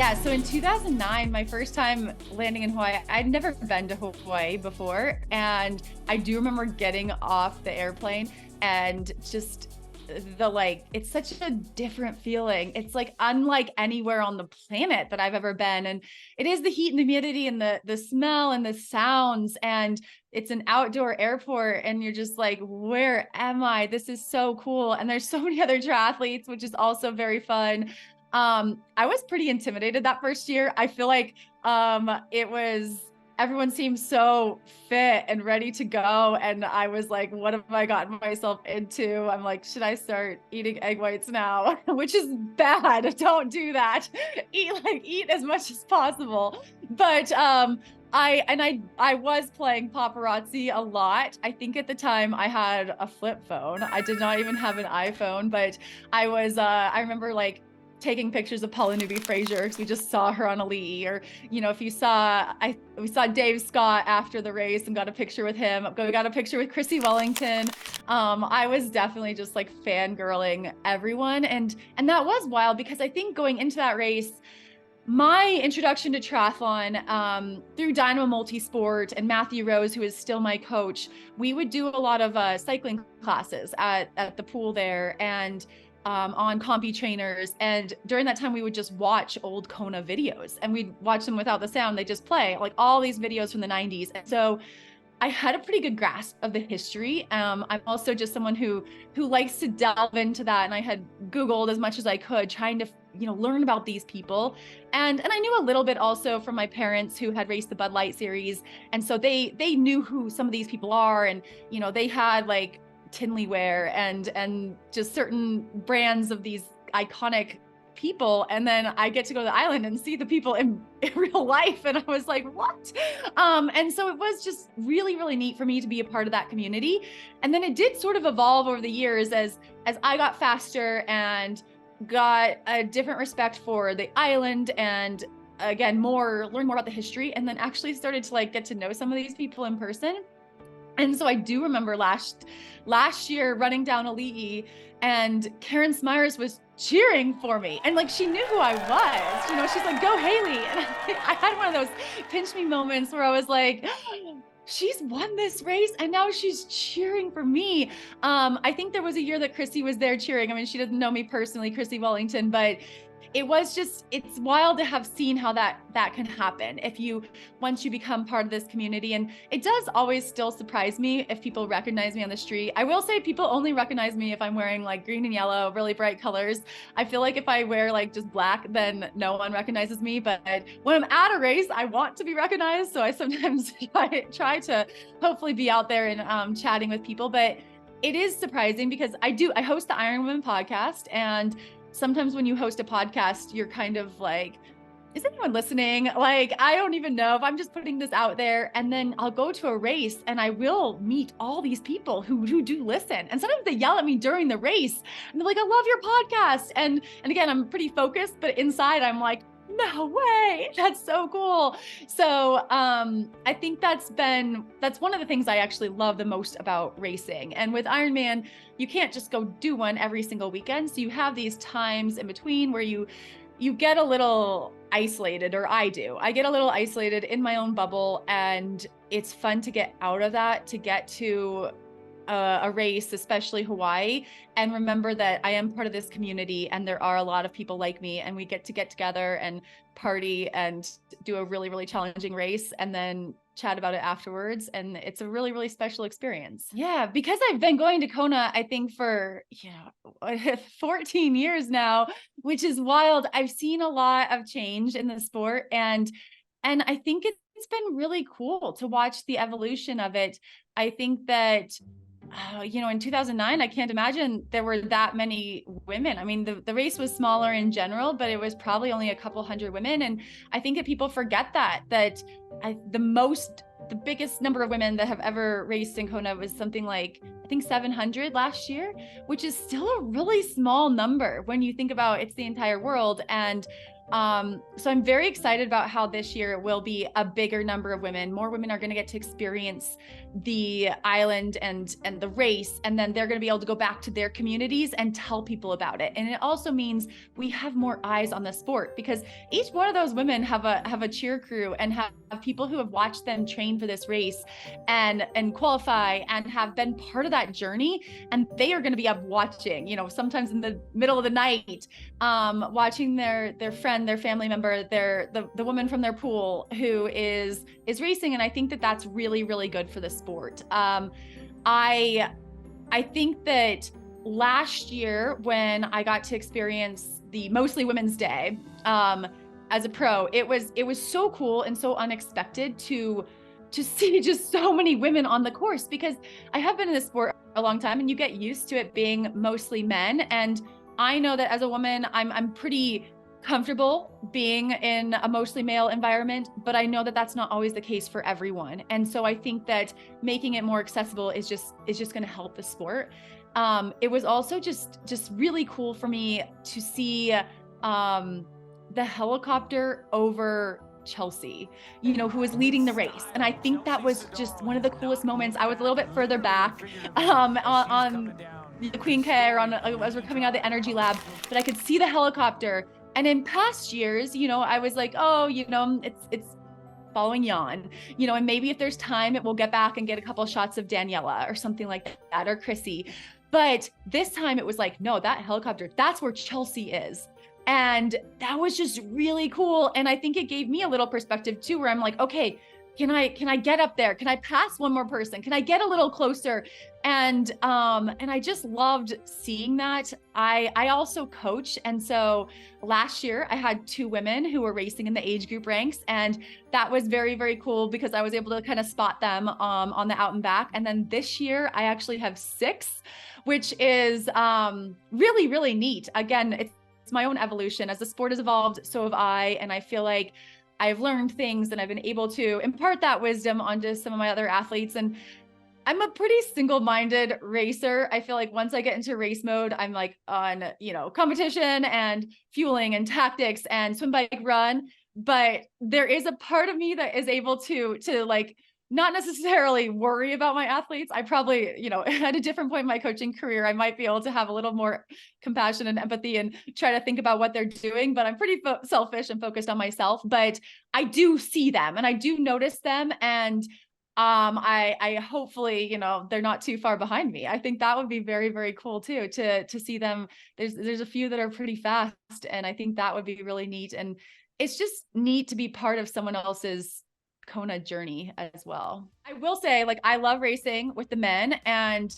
Yeah, so in 2009, my first time landing in Hawaii, I'd never been to Hawaii before. And I do remember getting off the airplane and just it's such a different feeling. It's like unlike anywhere on the planet that I've ever been. And it is the heat and the humidity and the smell and the sounds. And it's an outdoor airport. And you're just like, where am I? This is so cool. And there's so many other triathletes, which is also very fun. I was pretty intimidated that first year. I feel like everyone seemed so fit and ready to go. And I was like, what have I gotten myself into? I'm like, should I start eating egg whites now? Which is bad. Don't do that. Eat as much as possible. But I was playing paparazzi a lot. I think at the time I had a flip phone. I did not even have an iPhone, but I remember taking pictures of Paula Newby-Fraser because we just saw her on Ali'i, or if we saw Dave Scott after the race and got a picture with him. We got a picture with Chrissy Wellington. I was definitely just like fangirling everyone, and that was wild because I think going into that race, my introduction to triathlon through Dynamo Multisport and Matthew Rose, who is still my coach, we would do a lot of cycling classes at the pool there, and on Compy trainers. And during that time, we would just watch old Kona videos, and we'd watch them without the sound. They just play like all these videos from the 90s. And so I had a pretty good grasp of the history. I'm also just someone who likes to delve into that. And I had Googled as much as I could, trying to, learn about these people. And I knew a little bit also from my parents who had raced the Bud Light series. And so they knew who some of these people are. And, they had like Tinleywear and just certain brands of these iconic people. And then I get to go to the island and see the people in real life. And I was like, what? And so it was just really, really neat for me to be a part of that community. And then it did sort of evolve over the years as I got faster and got a different respect for the island, and again, learn more about the history, and then actually started to get to know some of these people in person. And so I do remember last year running down Ali'i, and Karen Smyers was cheering for me, and she knew who I was. She's like, "Go Haley!" And I had one of those pinch me moments where I was like, she's won this race and now she's cheering for me. I think there was a year that Chrissy was there cheering. I mean, she doesn't know me personally, Chrissy Wellington, but it's wild to have seen how that can happen once you become part of this community. And it does always still surprise me if people recognize me on the street. I will say people only recognize me if I'm wearing green and yellow, really bright colors. I feel like if I wear just black, then no one recognizes me. But when I'm at a race, I want to be recognized. So I sometimes try to hopefully be out there and chatting with people. But it is surprising because I host the Ironman podcast, and sometimes when you host a podcast, you're kind of like, is anyone listening? I don't even know if I'm just putting this out there. And then I'll go to a race and I will meet all these people who do listen. And sometimes they yell at me during the race and they're like, I love your podcast. And again, I'm pretty focused, but inside I'm like, no way, that's so cool. So I think that's one of the things I actually love the most about racing. And with Ironman, you can't just go do one every single weekend. So you have these times in between where you get a little isolated, or I get a little isolated in my own bubble, and it's fun to get out of that, to get to a race, especially Hawaii, and remember that I am part of this community and there are a lot of people like me, and we get together and party and do a really, really challenging race and then chat about it afterwards. And it's a really, really special experience. Yeah, because I've been going to Kona, I think for 14 years now, which is wild. I've seen a lot of change in the sport, and I think it's been really cool to watch the evolution of it. I think that in 2009, I can't imagine there were that many women. I mean, the race was smaller in general, but it was probably only a couple hundred women. And I think that people forget that the biggest number of women that have ever raced in Kona was something like, I think 700 last year, which is still a really small number when you think about it's the entire world. And So I'm very excited about how this year will be a bigger number of women. More women are going to get to experience the island and the race, and then they're going to be able to go back to their communities and tell people about it. And it also means we have more eyes on the sport, because each one of those women have a cheer crew and have people who have watched them train for this race and qualify and have been part of that journey. And they are going to be up watching, sometimes in the middle of the night, watching their friend, their family member, the woman from their pool who is racing. And I think that that's really, really good for the sport. I think that last year, when I got to experience the Mostly Women's Day as a pro, it was so cool and so unexpected to see just so many women on the course, because I have been in this sport a long time and you get used to it being mostly men. And I know that as a woman, I'm pretty comfortable being in a mostly male environment, but I know that that's not always the case for everyone. And so I think that making it more accessible is just going to help the sport. It was also just really cool for me to see the helicopter over Chelsea, who was leading the race. And I think that was just one of the coolest moments. I was a little bit further back on the Queen K, or as we're coming out of the energy lab, but I could see the helicopter. And in past years, I was like, oh, it's following Jan, and maybe if there's time, it will get back and get a couple shots of Daniela or something like that, or Chrissy. But this time it was like, no, that helicopter, that's where Chelsea is. And that was just really cool. And I think it gave me a little perspective too, where I'm like, okay, can I get up there? Can I pass one more person? Can I get a little closer? And I just loved seeing that. I also coach. And so last year I had 2 women who were racing in the age group ranks. And that was very, very cool, because I was able to kind of spot them on the out and back. And then this year I actually have 6, which is really, really neat. Again, it's my own evolution. As the sport has evolved, so have I. And I feel like I've learned things and I've been able to impart that wisdom onto some of my other athletes. And I'm a pretty single-minded racer. I feel like once I get into race mode, I'm like on, competition and fueling and tactics and swim, bike, run. But there is a part of me that is able to like not necessarily worry about my athletes. I probably, at a different point in my coaching career, I might be able to have a little more compassion and empathy and try to think about what they're doing, but I'm pretty selfish and focused on myself. But I do see them and I do notice them. And I hopefully, they're not too far behind me. I think that would be very, very cool too, to see them. There's a few that are pretty fast, and I think that would be really neat. And it's just neat to be part of someone else's Kona journey as well. I will say, like, I love racing with the men, and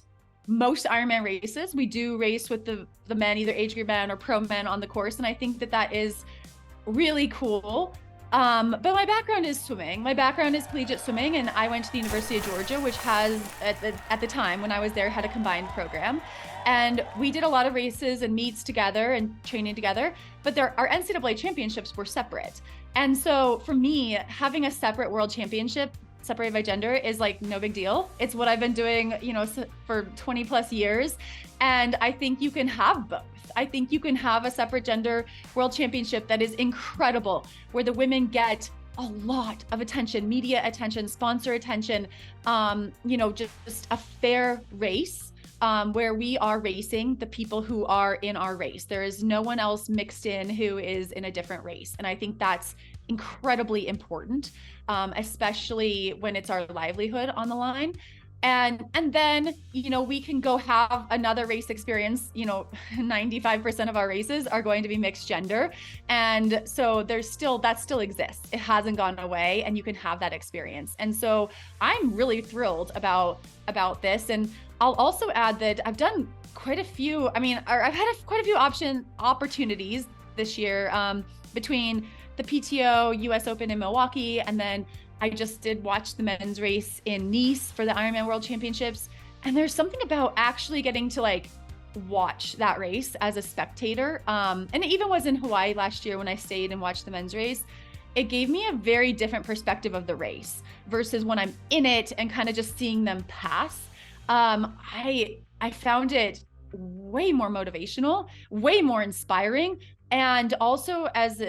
most Ironman races, we do race with the men, either age group men or pro men on the course. And I think that is really cool. But my background is swimming. My background is collegiate swimming, and I went to the University of Georgia, which has, at the time when I was there, had a combined program. And we did a lot of races and meets together and training together, but our NCAA championships were separate. And so for me, having a separate world championship separated by gender is like no big deal. It's what I've been doing, for 20 plus years. And I think you can have both. I think you can have a separate gender world championship that is incredible, where the women get a lot of attention, media attention, sponsor attention, just a fair race, where we are racing the people who are in our race. There is no one else mixed in who is in a different race. And I think that's incredibly important, especially when it's our livelihood on the line. And then, we can go have another race experience. 95% of our races are going to be mixed gender. And so that still exists. It hasn't gone away, and you can have that experience. And so I'm really thrilled about this. And I'll also add that I've done quite a few, I've had quite a few opportunities this year, between the PTO, US Open in Milwaukee, and then I just did watch the men's race in Nice for the Ironman World Championships. And there's something about actually getting to watch that race as a spectator. And it even was in Hawaii last year when I stayed and watched the men's race. It gave me a very different perspective of the race versus when I'm in it and kind of just seeing them pass. I found it way more motivational, way more inspiring. And also as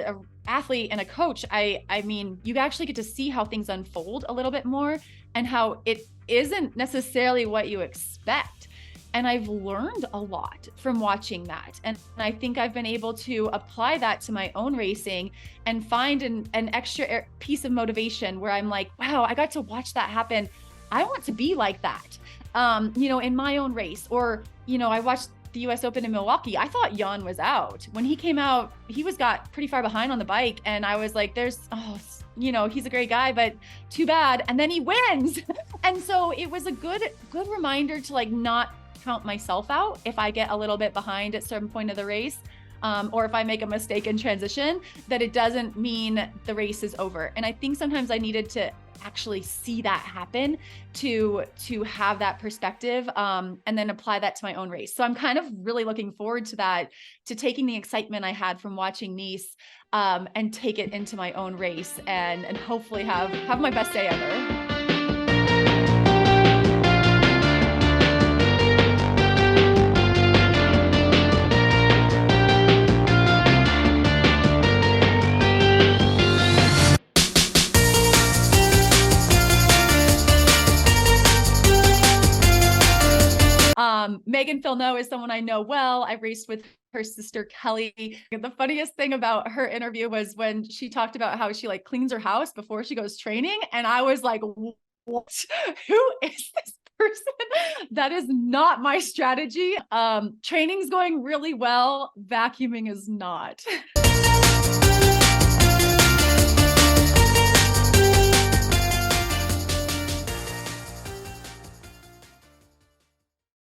athlete and a coach, I mean, you actually get to see how things unfold a little bit more and how it isn't necessarily what you expect. And I've learned a lot from watching that. And I think I've been able to apply that to my own racing and find an extra piece of motivation where I'm like, wow, I got to watch that happen. I want to be like that, in my own race. Or, I watched the US Open in Milwaukee. I thought Jan was out. When he came out, he got pretty far behind on the bike. And I was like, he's a great guy, but too bad. And then he wins. And so it was a good reminder to like not count myself out if I get a little bit behind at some point of the race. Or if I make a mistake in transition, that it doesn't mean the race is over. And I think sometimes I needed to actually see that happen to have that perspective, and then apply that to my own race. So I'm kind of really looking forward to that, to taking the excitement I had from watching Nice, and take it into my own race and hopefully have my best day ever. Megan Philno is someone I know well. I raced with her sister, Kelly. The funniest thing about her interview was when she talked about how she like cleans her house before she goes training. And I was like, what? Who is this person? That is not my strategy. Training's going really well. Vacuuming is not.